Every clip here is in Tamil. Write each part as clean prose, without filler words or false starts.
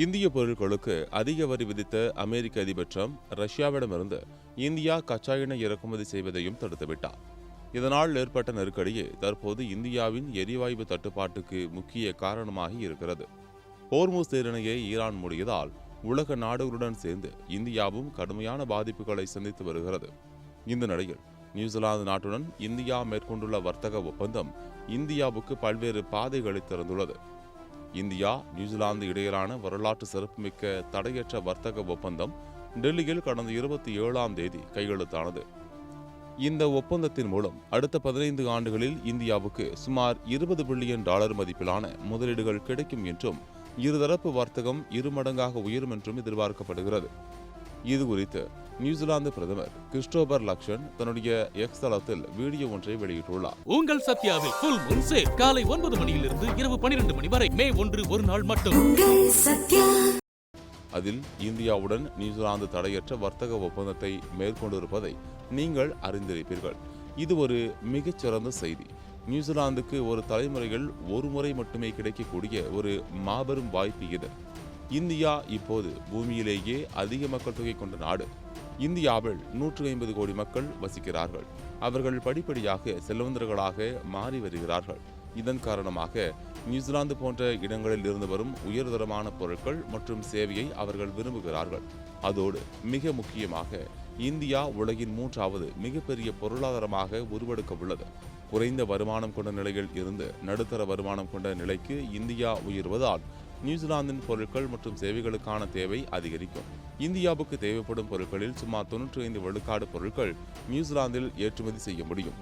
இந்திய பொருட்களுக்கு அதிக வரி விதித்த அமெரிக்க அதிபர் ட்ரம்ப் ரஷ்யாவிடமிருந்து இந்தியா கச்சா எண்ணெய் இறக்குமதி செய்வதையும் தடுத்துவிட்டார். இதனால் ஏற்பட்ட நெருக்கடியே தற்போது இந்தியாவின் எரிவாயு தட்டுப்பாட்டுக்கு முக்கிய காரணமாகி இருக்கிறது. ஹோர்முஸ் நீரிணையை ஈரான் மூடியதால் உலக நாடுகளுடன் சேர்ந்து இந்தியாவும் கடுமையான பாதிப்புகளை சந்தித்து வருகிறது. இந்த நிலையில் நியூசிலாந்து நாட்டுடன் இந்தியா மேற்கொண்டுள்ள வர்த்தக ஒப்பந்தம் இந்தியாவுக்கு பல்வேறு பாதைகளை திறந்துள்ளது. இந்தியா நியூசிலாந்து இடையிலான வரலாற்று சிறப்புமிக்க தடையற்ற வர்த்தக ஒப்பந்தம் டெல்லியில் கடந்த 27ஆம் தேதி கையெழுத்தானது. இந்த ஒப்பந்தத்தின் மூலம் அடுத்த 15 ஆண்டுகளில் இந்தியாவுக்கு சுமார் $20 பில்லியன் மதிப்பிலான முதலீடுகள் கிடைக்கும் என்றும் இருதரப்பு வர்த்தகம் இருமடங்காக உயரும் என்றும் எதிர்பார்க்கப்படுகிறது. இதுகுறித்து நியூசிலாந்து பிரதமர் கிறிஸ்டோபர் லக்சன் தன்னுடைய எக்ஸ் தளத்தில் வீடியோ ஒன்றை வெளியிட்டுள்ளார். உங்கள் சத்யாவில் ஃபுல் மூன் சேல் காலை 9 மணியிலிருந்து இரவு 12 மணி வரை மே 1 ஒரு நாள் மட்டும். அதில் இந்தியாவுடன் நியூசிலாந்து தடையற்ற வர்த்தக ஒப்பந்தத்தை மேற்கொண்டிருப்பதை நீங்கள் அறிந்திருப்பீர்கள். இது ஒரு மிகச்சிறந்த செய்தி. நியூசிலாந்துக்கு ஒரு தலைமுறையில் ஒரு முறை மட்டுமே கிடைக்கக்கூடிய ஒரு மாபெரும் வாய்ப்பு இது. இந்தியா இப்போது பூமியிலேயே அதிக மக்கள் தொகை கொண்ட நாடு. இந்தியாவில் 150 கோடி மக்கள் வசிக்கிறார்கள். அவர்கள் படிப்படியாக செல்வந்தர்களாக மாறி வருகிறார்கள். இதன் காரணமாக நியூசிலாந்து போன்ற இடங்களில் இருந்து வரும் உயர்தரமான பொருட்கள் மற்றும் சேவையை அவர்கள் விரும்புகிறார்கள். அதோடு மிக முக்கியமாக இந்தியா உலகின் 3வது மிகப்பெரிய பொருளாதாரமாக உருவெடுக்க உள்ளது. குறைந்த வருமானம் கொண்ட நிலையில் இருந்து நடுத்தர வருமானம் கொண்ட நிலைக்கு இந்தியா உயர்வதால் நியூசிலாந்தின் பொருட்கள் மற்றும் சேவைகளுக்கான தேவை அதிகரிக்கும். இந்தியாவுக்கு தேவைப்படும் பொருட்களில் சுமார் 95 விழுக்காடு பொருட்கள் நியூசிலாந்தில் ஏற்றுமதி செய்ய முடியும்.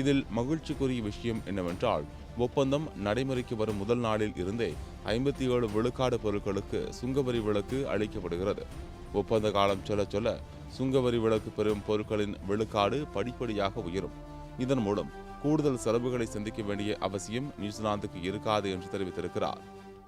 இதில் மகிழ்ச்சிக்குரிய விஷயம் என்னவென்றால், ஒப்பந்தம் நடைமுறைக்கு வரும் முதல் நாளில் இருந்தே 57 விழுக்காடு பொருட்களுக்கு சுங்கவரி விலக்கு அளிக்கப்படுகிறது. ஒப்பந்த காலம் சொல்ல சொல்ல சுங்கவரி விலக்கு பெறும் பொருட்களின் விழுக்காடு படிப்படியாக உயரும். இதன் மூலம் கூடுதல் செலவுகளை சந்திக்க வேண்டிய அவசியம் நியூசிலாந்துக்கு இருக்காது என்று தெரிவித்திருக்கிறார்.